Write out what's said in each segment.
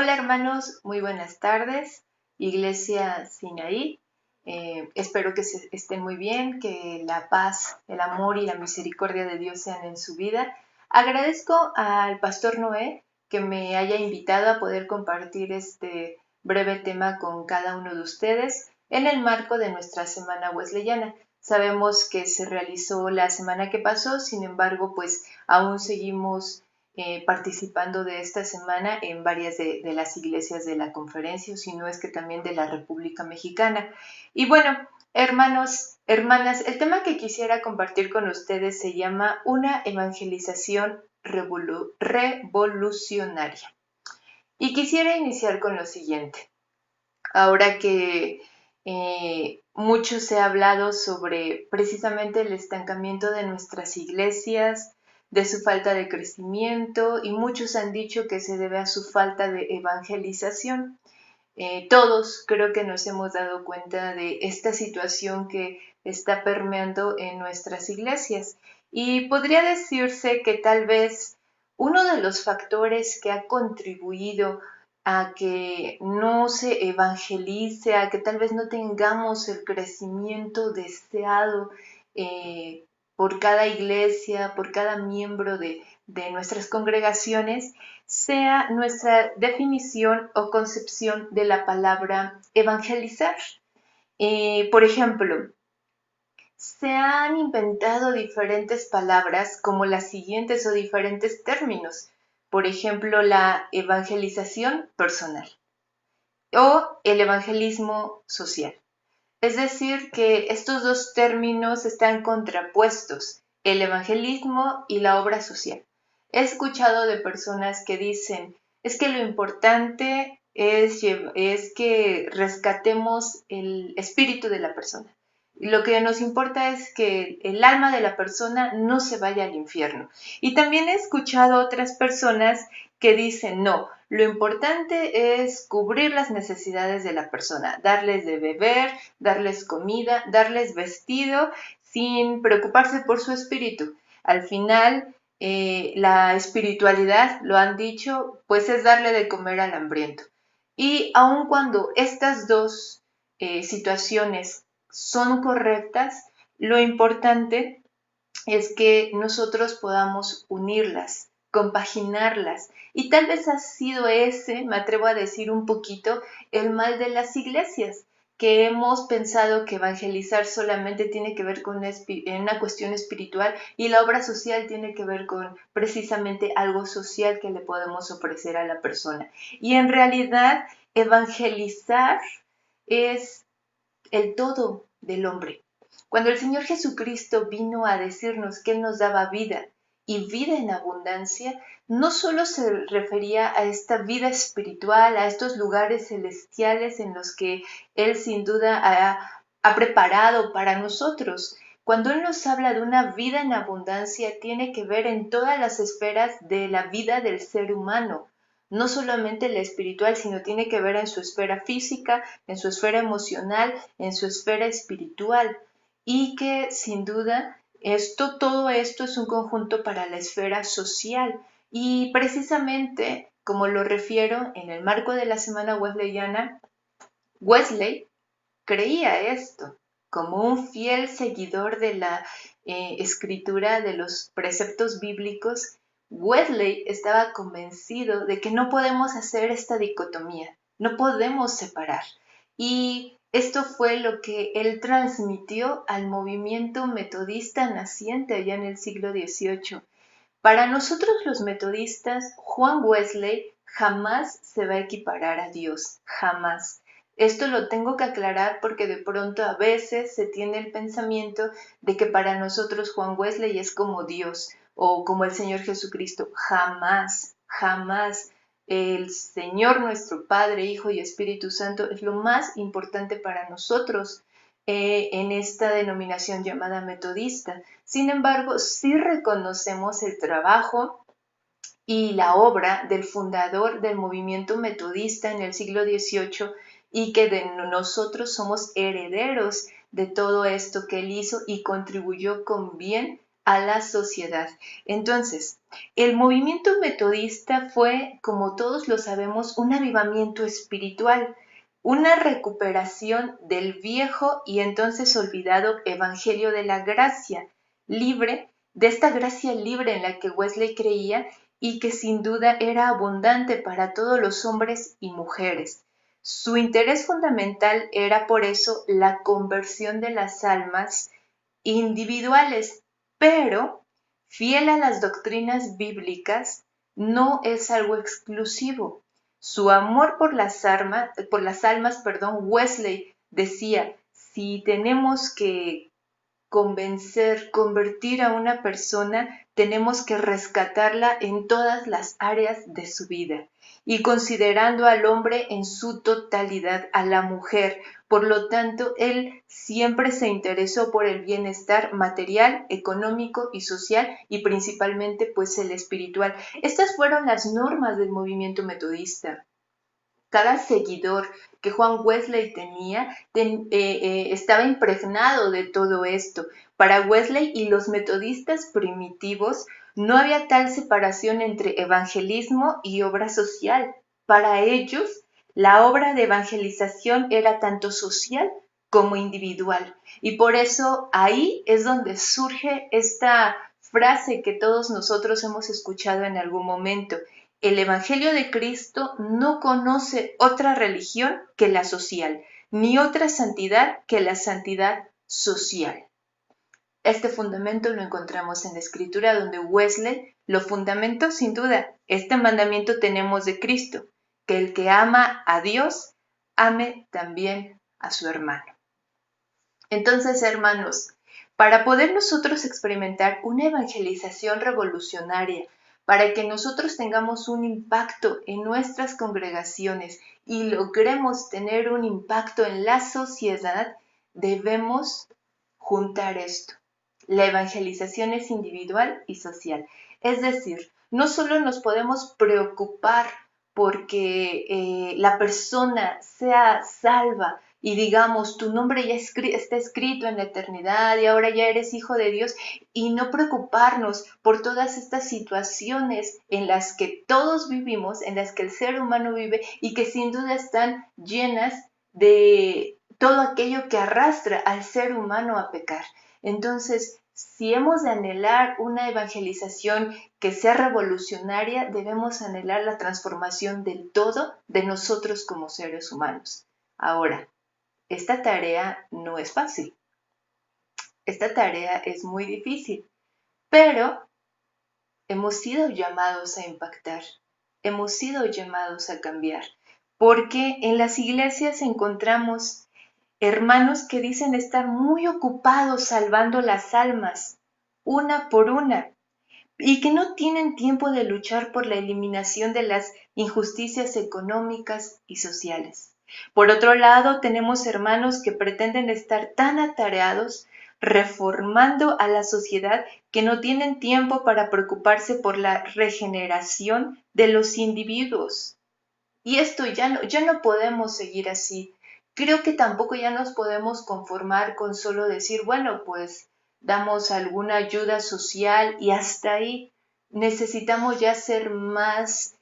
Hola hermanos, muy buenas tardes, Iglesia Sinaí. Espero que estén muy bien, que la paz, el amor y la misericordia de Dios sean en su vida. Agradezco al pastor Noé que me haya invitado a poder compartir este breve tema con cada uno de ustedes en el marco de nuestra Semana Wesleyana. Sabemos que se realizó la semana que pasó, sin embargo, pues aún seguimos participando de esta semana en varias de las iglesias de la conferencia, si no es que también de la República Mexicana. Y bueno, hermanos, hermanas, el tema que quisiera compartir con ustedes se llama una evangelización revolucionaria. Y quisiera iniciar con lo siguiente. Ahora que mucho se ha hablado sobre precisamente el estancamiento de nuestras iglesias, de su falta de crecimiento, y muchos han dicho que se debe a su falta de evangelización. Todos creo que nos hemos dado cuenta de esta situación que está permeando en nuestras iglesias. Y podría decirse que tal vez uno de los factores que ha contribuido a que no se evangelice, a que tal vez no tengamos el crecimiento deseado por cada iglesia, por cada miembro de nuestras congregaciones, sea nuestra definición o concepción de la palabra evangelizar. Por ejemplo, se han inventado diferentes palabras como las siguientes o diferentes términos. Por ejemplo, la evangelización personal o el evangelismo social. Es decir, que estos dos términos están contrapuestos, el evangelismo y la obra social. He escuchado de personas que dicen, es que lo importante es que rescatemos el espíritu de la persona. Lo que nos importa es que el alma de la persona no se vaya al infierno. Y también he escuchado otras personas que dicen, no, lo importante es cubrir las necesidades de la persona, darles de beber, darles comida, darles vestido, sin preocuparse por su espíritu. Al final, la espiritualidad, lo han dicho, pues es darle de comer al hambriento. Y aun cuando estas dos situaciones son correctas, lo importante es que nosotros podamos unirlas, compaginarlas. Y tal vez ha sido ese, me atrevo a decir un poquito, el mal de las iglesias, que hemos pensado que evangelizar solamente tiene que ver con una cuestión espiritual y la obra social tiene que ver con precisamente algo social que le podemos ofrecer a la persona. Y en realidad, evangelizar es el todo del hombre. Cuando el Señor Jesucristo vino a decirnos que Él nos daba vida y vida en abundancia, no solo se refería a esta vida espiritual, a estos lugares celestiales en los que Él sin duda ha preparado para nosotros. Cuando Él nos habla de una vida en abundancia, tiene que ver en todas las esferas de la vida del ser humano, no solamente la espiritual, sino tiene que ver en su esfera física, en su esfera emocional, en su esfera espiritual, y que sin duda todo esto es un conjunto para la esfera social. Y precisamente, como lo refiero en el marco de la Semana Wesleyana, Wesley creía esto. Como un fiel seguidor de la escritura, de los preceptos bíblicos, Wesley estaba convencido de que no podemos hacer esta dicotomía, no podemos separar. Y esto fue lo que él transmitió al movimiento metodista naciente allá en el siglo XVIII. Para nosotros los metodistas, Juan Wesley jamás se va a equiparar a Dios, jamás. Esto lo tengo que aclarar porque de pronto a veces se tiene el pensamiento de que para nosotros Juan Wesley es como Dios o como el Señor Jesucristo. Jamás, jamás. El Señor nuestro Padre, Hijo y Espíritu Santo es lo más importante para nosotros en esta denominación llamada metodista. Sin embargo, sí reconocemos el trabajo y la obra del fundador del movimiento metodista en el siglo XVIII y que de nosotros somos herederos de todo esto que él hizo y contribuyó con bien a la sociedad. Entonces, el movimiento metodista fue, como todos lo sabemos, un avivamiento espiritual, una recuperación del viejo y entonces olvidado evangelio de la gracia libre, de esta gracia libre en la que Wesley creía y que sin duda era abundante para todos los hombres y mujeres. Su interés fundamental era por eso la conversión de las almas individuales, pero fiel a las doctrinas bíblicas no es algo exclusivo. Su amor por las almas, Wesley decía, si tenemos que convertir a una persona, tenemos que rescatarla en todas las áreas de su vida y considerando al hombre en su totalidad, a la mujer. Por lo tanto, él siempre se interesó por el bienestar material, económico y social y principalmente pues el espiritual. Estas fueron las normas del movimiento metodista. Cada seguidor que Juan Wesley tenía estaba impregnado de todo esto. Para Wesley y los metodistas primitivos no había tal separación entre evangelismo y obra social. Para ellos, la obra de evangelización era tanto social como individual. Y por eso ahí es donde surge esta frase que todos nosotros hemos escuchado en algún momento. El Evangelio de Cristo no conoce otra religión que la social, ni otra santidad que la santidad social. Este fundamento lo encontramos en la Escritura, donde Wesley lo fundamentó sin duda. Este mandamiento tenemos de Cristo, que el que ama a Dios, ame también a su hermano. Entonces, hermanos, para poder nosotros experimentar una evangelización revolucionaria, para que nosotros tengamos un impacto en nuestras congregaciones y logremos tener un impacto en la sociedad, debemos juntar esto. La evangelización es individual y social. Es decir, no solo nos podemos preocupar porque la persona sea salva, y digamos, tu nombre ya está escrito en la eternidad y ahora ya eres hijo de Dios, y no preocuparnos por todas estas situaciones en las que todos vivimos, en las que el ser humano vive y que sin duda están llenas de todo aquello que arrastra al ser humano a pecar. Entonces, si hemos de anhelar una evangelización que sea revolucionaria, debemos anhelar la transformación del todo de nosotros como seres humanos. Ahora, esta tarea no es fácil. Esta tarea es muy difícil, pero hemos sido llamados a impactar, hemos sido llamados a cambiar, porque en las iglesias encontramos hermanos que dicen estar muy ocupados salvando las almas, una por una, y que no tienen tiempo de luchar por la eliminación de las injusticias económicas y sociales. Por otro lado, tenemos hermanos que pretenden estar tan atareados reformando a la sociedad que no tienen tiempo para preocuparse por la regeneración de los individuos. Y esto ya no podemos seguir así. Creo que tampoco ya nos podemos conformar con solo decir, bueno, pues damos alguna ayuda social y hasta ahí. Necesitamos ya hacer más,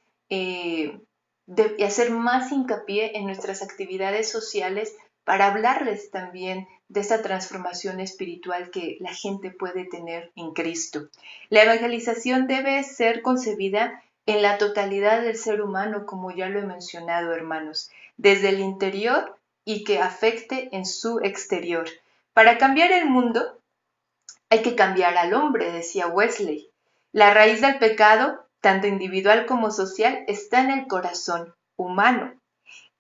hacer más hincapié en nuestras actividades sociales para hablarles también de esa transformación espiritual que la gente puede tener en Cristo. La evangelización debe ser concebida en la totalidad del ser humano, como ya lo he mencionado, hermanos, desde el interior y que afecte en su exterior. Para cambiar el mundo hay que cambiar al hombre, decía Wesley. La raíz del pecado, tanto individual como social, está en el corazón humano.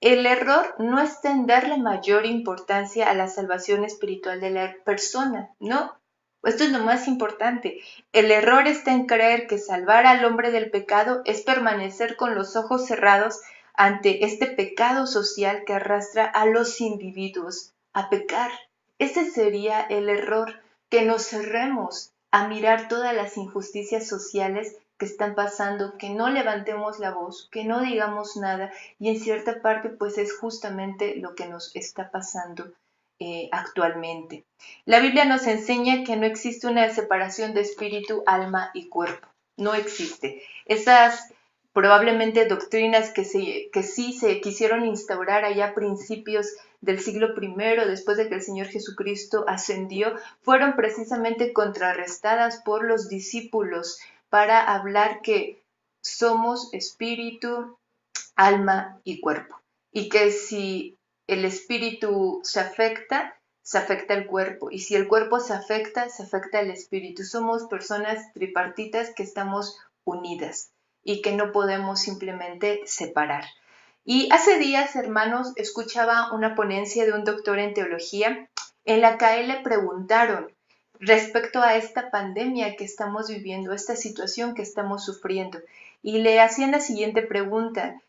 El error no está en darle mayor importancia a la salvación espiritual de la persona, no. Esto es lo más importante. El error está en creer que salvar al hombre del pecado es permanecer con los ojos cerrados ante este pecado social que arrastra a los individuos a pecar. Ese sería el error, que nos cerremos a mirar todas las injusticias sociales que están pasando, que no levantemos la voz, que no digamos nada, y en cierta parte pues es justamente lo que nos está pasando actualmente. La Biblia nos enseña que no existe una separación de espíritu, alma y cuerpo. No existe. Esas probablemente doctrinas que sí se quisieron instaurar allá a principios del siglo I, después de que el Señor Jesucristo ascendió, fueron precisamente contrarrestadas por los discípulos para hablar que somos espíritu, alma y cuerpo. Y que si el espíritu se afecta el cuerpo. Y si el cuerpo se afecta el espíritu. Somos personas tripartitas que estamos unidas y que no podemos simplemente separar. Y hace días, hermanos, escuchaba una ponencia de un doctor en teología en la que a él le preguntaron respecto a esta pandemia que estamos viviendo, esta situación que estamos sufriendo. Y le hacían la siguiente pregunta: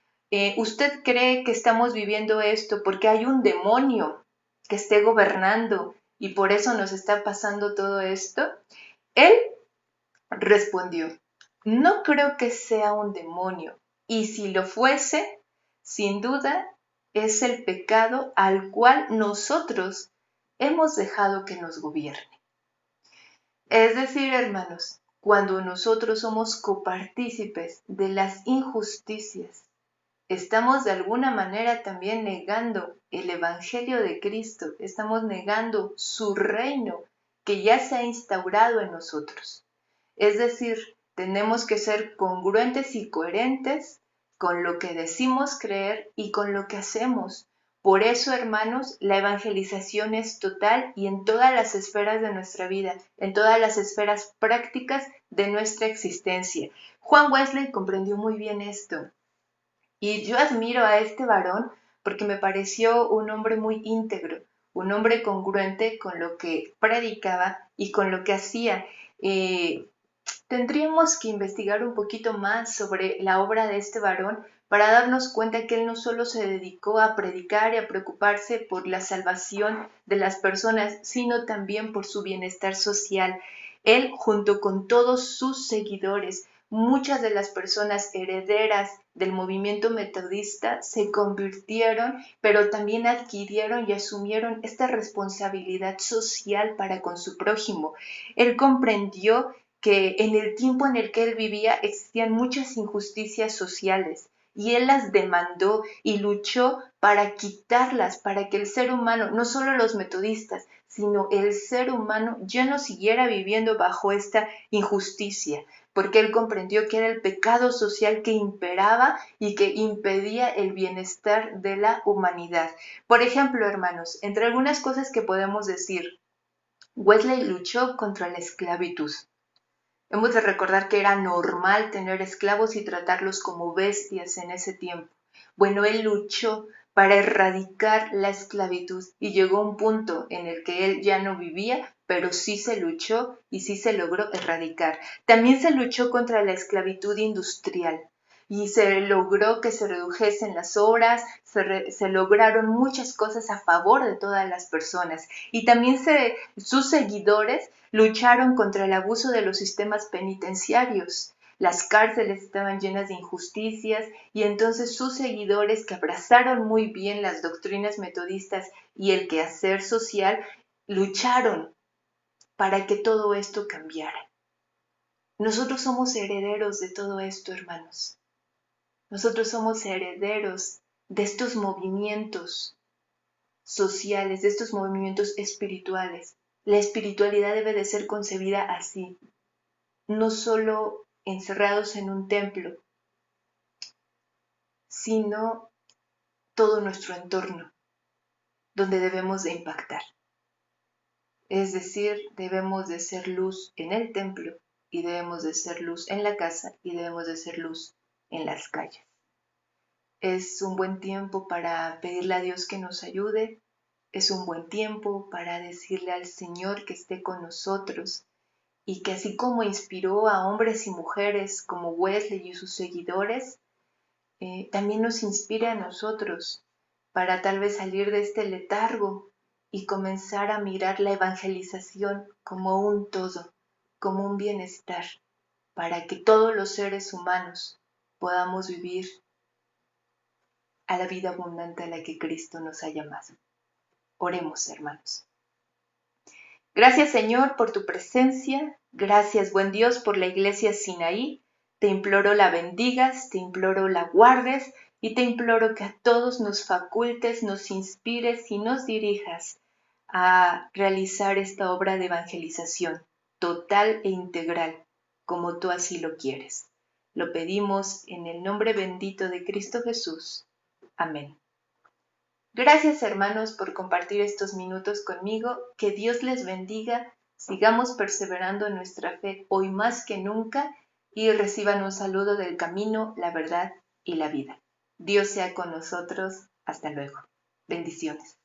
¿usted cree que estamos viviendo esto porque hay un demonio que esté gobernando y por eso nos está pasando todo esto? Él respondió: no creo que sea un demonio, y si lo fuese, sin duda es el pecado al cual nosotros hemos dejado que nos gobierne. Es decir, hermanos, cuando nosotros somos copartícipes de las injusticias, estamos de alguna manera también negando el Evangelio de Cristo, estamos negando su reino que ya se ha instaurado en nosotros. Es decir, tenemos que ser congruentes y coherentes con lo que decimos creer y con lo que hacemos. Por eso, hermanos, la evangelización es total y en todas las esferas de nuestra vida, en todas las esferas prácticas de nuestra existencia. Juan Wesley comprendió muy bien esto. Y yo admiro a este varón porque me pareció un hombre muy íntegro, un hombre congruente con lo que predicaba y con lo que hacía. Tendríamos que investigar un poquito más sobre la obra de este varón para darnos cuenta que él no solo se dedicó a predicar y a preocuparse por la salvación de las personas, sino también por su bienestar social. Él, junto con todos sus seguidores, muchas de las personas herederas del movimiento metodista se convirtieron, pero también adquirieron y asumieron esta responsabilidad social para con su prójimo. Él comprendió que en el tiempo en el que él vivía existían muchas injusticias sociales y él las demandó y luchó para quitarlas, para que el ser humano, no solo los metodistas, sino el ser humano ya no siguiera viviendo bajo esta injusticia, porque él comprendió que era el pecado social que imperaba y que impedía el bienestar de la humanidad. Por ejemplo, hermanos, entre algunas cosas que podemos decir, Wesley luchó contra la esclavitud. Hemos de recordar que era normal tener esclavos y tratarlos como bestias en ese tiempo. Bueno, él luchó para erradicar la esclavitud y llegó a un punto en el que él ya no vivía, pero sí se luchó y sí se logró erradicar. También se luchó contra la esclavitud industrial y se logró que se redujesen las horas, se lograron muchas cosas a favor de todas las personas y también sus seguidores lucharon contra el abuso de los sistemas penitenciarios. Las cárceles estaban llenas de injusticias y entonces sus seguidores, que abrazaron muy bien las doctrinas metodistas y el quehacer social, lucharon para que todo esto cambiara. Nosotros somos herederos de todo esto, hermanos. Nosotros somos herederos de estos movimientos sociales, de estos movimientos espirituales. La espiritualidad debe de ser concebida así, no solo encerrados en un templo, sino todo nuestro entorno, donde debemos de impactar. Es decir, debemos de ser luz en el templo y debemos de ser luz en la casa y debemos de ser luz en las calles. Es un buen tiempo para pedirle a Dios que nos ayude, es un buen tiempo para decirle al Señor que esté con nosotros y que así como inspiró a hombres y mujeres como Wesley y sus seguidores, también nos inspire a nosotros para tal vez salir de este letargo y comenzar a mirar la evangelización como un todo, como un bienestar, para que todos los seres humanos podamos vivir a la vida abundante a la que Cristo nos ha llamado. Oremos, hermanos. Gracias, Señor, por tu presencia. Gracias, buen Dios, por la iglesia Sinaí. Te imploro la bendigas, te imploro la guardes y te imploro que a todos nos facultes, nos inspires y nos dirijas a realizar esta obra de evangelización total e integral, como tú así lo quieres. Lo pedimos en el nombre bendito de Cristo Jesús. Amén. Gracias, hermanos, por compartir estos minutos conmigo. Que Dios les bendiga. Sigamos perseverando en nuestra fe hoy más que nunca y reciban un saludo del camino, la verdad y la vida. Dios sea con nosotros. Hasta luego. Bendiciones.